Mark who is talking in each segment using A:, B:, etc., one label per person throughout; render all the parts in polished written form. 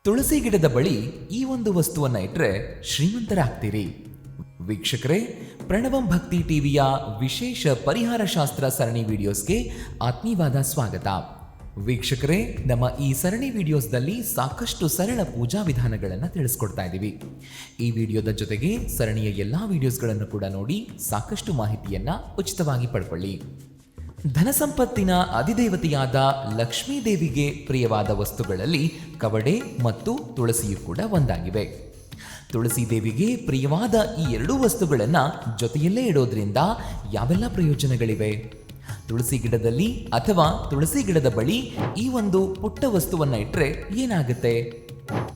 A: ತುಳಸಿ ಗಿಡದ ಬಳಿ ಈ ಒಂದು ವಸ್ತುವನ್ನ ಇಟ್ರೆ ಶ್ರೀಮಂತರಾಗ್ತೀರಿ. ವೀಕ್ಷಕರೇ, ಪ್ರಣವಂ ಭಕ್ತಿ ಟಿವಿಯ ವಿಶೇಷ ಪರಿಹಾರ ಶಾಸ್ತ್ರ ಸರಣಿ ವಿಡಿಯೋಸ್ಗೆ ಆತ್ಮೀಯವಾದ ಸ್ವಾಗತ. ವೀಕ್ಷಕರೇ, ನಮ್ಮ ಈ ಸರಣಿ ವಿಡಿಯೋಸ್ದಲ್ಲಿ ಸಾಕಷ್ಟು ಸರಳ ಪೂಜಾ ವಿಧಾನಗಳನ್ನು ತಿಳಿಸ್ಕೊಡ್ತಾ ಇದ್ದೀವಿ. ಈ ವಿಡಿಯೋದ ಜೊತೆಗೆ ಸರಣಿಯ ಎಲ್ಲ ವಿಡಿಯೋಸ್ಗಳನ್ನು ಕೂಡ ನೋಡಿ ಸಾಕಷ್ಟು ಮಾಹಿತಿಯನ್ನ ಉಚಿತವಾಗಿ ಪಡ್ಕೊಳ್ಳಿ. ಧನ ಸಂಪತ್ತಿನ ಅಧಿದೇವತೆಯಾದ ಲಕ್ಷ್ಮೀ ದೇವಿಗೆ ಪ್ರಿಯವಾದ ವಸ್ತುಗಳಲ್ಲಿ ಕವಡೆ ಮತ್ತು ತುಳಸಿಯು ಕೂಡ ಒಂದಾಗಿವೆ. ತುಳಸಿ ದೇವಿಗೆ ಪ್ರಿಯವಾದ ಈ ಎರಡೂ ವಸ್ತುಗಳನ್ನು ಜೊತೆಯಲ್ಲೇ ಇಡೋದ್ರಿಂದ ಯಾವೆಲ್ಲ ಪ್ರಯೋಜನಗಳಿವೆ? ತುಳಸಿ ಗಿಡದಲ್ಲಿ ಅಥವಾ ತುಳಸಿ ಗಿಡದ ಬಳಿ ಈ ಒಂದು ಪುಟ್ಟ ವಸ್ತುವನ್ನ ಇಟ್ಟರೆ ಏನಾಗುತ್ತೆ?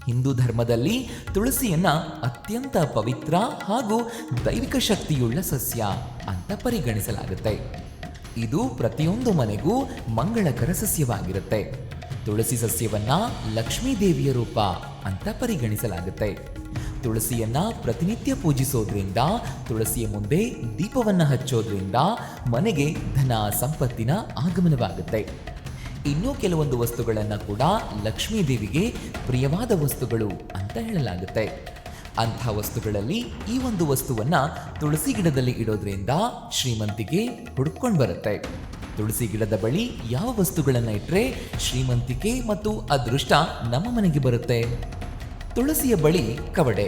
A: ಹಿಂದೂ ಧರ್ಮದಲ್ಲಿ ತುಳಸಿಯನ್ನ ಅತ್ಯಂತ ಪವಿತ್ರ ಹಾಗೂ ದೈವಿಕ ಶಕ್ತಿಯುಳ್ಳ ಸಸ್ಯ ಅಂತ ಪರಿಗಣಿಸಲಾಗುತ್ತೆ. ಇದು ಪ್ರತಿಯೊಂದು ಮನೆಗೂ ಮಂಗಳಕರ ಸಸ್ಯವಾಗಿರುತ್ತೆ. ತುಳಸಿ ಸಸ್ಯವನ್ನ ಲಕ್ಷ್ಮೀ ದೇವಿಯ ರೂಪ ಅಂತ ಪರಿಗಣಿಸಲಾಗುತ್ತೆ. ತುಳಸಿಯನ್ನ ಪ್ರತಿನಿತ್ಯ ಪೂಜಿಸೋದ್ರಿಂದ, ತುಳಸಿಯ ಮುಂದೆ ದೀಪವನ್ನ ಹಚ್ಚೋದ್ರಿಂದ ಮನೆಗೆ ಧನ ಸಂಪತ್ತಿನ ಆಗಮನವಾಗುತ್ತೆ. ಇನ್ನೂ ಕೆಲವೊಂದು ವಸ್ತುಗಳನ್ನ ಕೂಡ ಲಕ್ಷ್ಮೀ ದೇವಿಗೆ ಪ್ರಿಯವಾದ ವಸ್ತುಗಳು ಅಂತ ಹೇಳಲಾಗುತ್ತೆ. ಅಂಥ ವಸ್ತುಗಳಲ್ಲಿ ಈ ಒಂದು ವಸ್ತುವನ್ನ ತುಳಸಿ ಗಿಡದಲ್ಲಿ ಇಡೋದ್ರಿಂದ ಶ್ರೀಮಂತಿಕೆ ಹುಡುಕೊಂಡು ಬರುತ್ತೆ. ತುಳಸಿ ಗಿಡದ ಬಳಿ ಯಾವ ವಸ್ತುಗಳನ್ನ ಇಟ್ಟರೆ ಶ್ರೀಮಂತಿಕೆ ಮತ್ತು ಅದೃಷ್ಟ ನಮ್ಮ ಮನೆಗೆ ಬರುತ್ತೆ? ತುಳಸಿಯ ಬಳಿ ಕವಡೆ.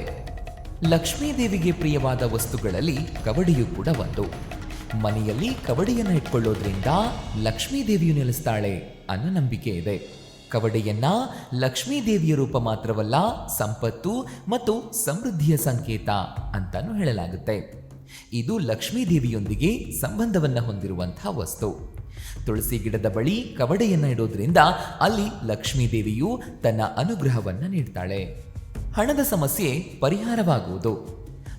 A: ಲಕ್ಷ್ಮೀ ದೇವಿಗೆ ಪ್ರಿಯವಾದ ವಸ್ತುಗಳಲ್ಲಿ ಕವಡೆಯೂ ಕೂಡ ಒಂದು. ಮನೆಯಲ್ಲಿ ಕವಡೆಯನ್ನ ಇಟ್ಕೊಳ್ಳೋದ್ರಿಂದ ಲಕ್ಷ್ಮೀ ದೇವಿಯು ನೆಲೆಸ್ತಾಳೆ ಅನ್ನೋ ನಂಬಿಕೆ ಇದೆ. ಕವಡೆಯನ್ನ ಲಕ್ಷ್ಮೀ ದೇವಿಯ ರೂಪ ಮಾತ್ರವಲ್ಲ, ಸಂಪತ್ತು ಮತ್ತು ಸಮೃದ್ಧಿಯ ಸಂಕೇತ ಅಂತಾನೂ ಹೇಳಲಾಗುತ್ತೆ. ಇದು ಲಕ್ಷ್ಮೀ ದೇವಿಯೊಂದಿಗೆ ಸಂಬಂಧವನ್ನ ಹೊಂದಿರುವಂತಹ ವಸ್ತು. ತುಳಸಿ ಗಿಡದ ಬಳಿ ಕವಡೆಯನ್ನ ಇಡೋದ್ರಿಂದ ಅಲ್ಲಿ ಲಕ್ಷ್ಮೀ ದೇವಿಯು ತನ್ನ ಅನುಗ್ರಹವನ್ನ ನೀಡ್ತಾಳೆ. ಹಣದ ಸಮಸ್ಯೆ ಪರಿಹಾರವಾಗುವುದು.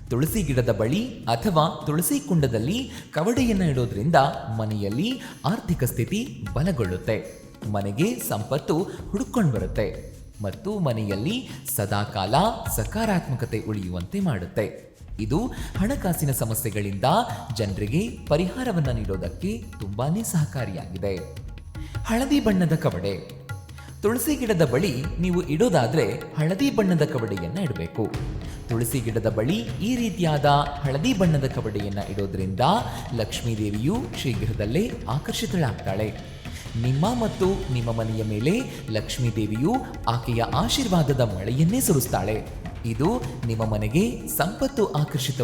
A: ತುಳಸಿ ಗಿಡದ ಬಳಿ ಅಥವಾ ತುಳಸಿ ಕುಂಡದಲ್ಲಿ ಕವಡೆಯನ್ನ ಇಡೋದ್ರಿಂದ ಮನೆಯಲ್ಲಿ ಆರ್ಥಿಕ ಸ್ಥಿತಿ ಬಲಗೊಳ್ಳುತ್ತೆ. ಮನೆಗೆ ಸಂಪತ್ತು ಹುಡುಕೊಂಡು ಬರುತ್ತೆ ಮತ್ತು ಮನೆಯಲ್ಲಿ ಸದಾಕಾಲ ಸಕಾರಾತ್ಮಕತೆ ಉಳಿಯುವಂತೆ ಮಾಡುತ್ತೆ. ಇದು ಹಣಕಾಸಿನ ಸಮಸ್ಯೆಗಳಿಂದ ಜನರಿಗೆ ಪರಿಹಾರವನ್ನ ನೀಡೋದಕ್ಕೆ ತುಂಬಾನೇ ಸಹಕಾರಿಯಾಗಿದೆ. ಹಳದಿ ಬಣ್ಣದ ಕವಡೆ. ತುಳಸಿ ಗಿಡದ ಬಳಿ ನೀವು ಇಡೋದಾದ್ರೆ ಹಳದಿ ಬಣ್ಣದ ಕವಡೆಯನ್ನ ಇಡಬೇಕು. ತುಳಸಿ ಗಿಡದ ಬಳಿ ಈ ರೀತಿಯಾದ ಹಳದಿ ಬಣ್ಣದ ಕವಡೆಯನ್ನ ಇಡೋದ್ರಿಂದ ಲಕ್ಷ್ಮೀ ದೇವಿಯು ಶೀಘ್ರದಲ್ಲೇ ಆಕರ್ಷಿತಳಾಗ್ತಾಳೆ. ನಿಮ್ಮ ಮತ್ತು ನಿಮ್ಮ ಮನೆಯ ಮೇಲೆ ಲಕ್ಷ್ಮೀ ದೇವಿಯು ಆಕೆಯ ಆಶೀರ್ವಾದದ ಮಳೆಯನ್ನೇ ಸುರಿಸ್ತಾಳೆ. ಇದು ನಿಮ್ಮ ಮನೆಗೆ ಸಂಪತ್ತು ಆಕರ್ಷಿತ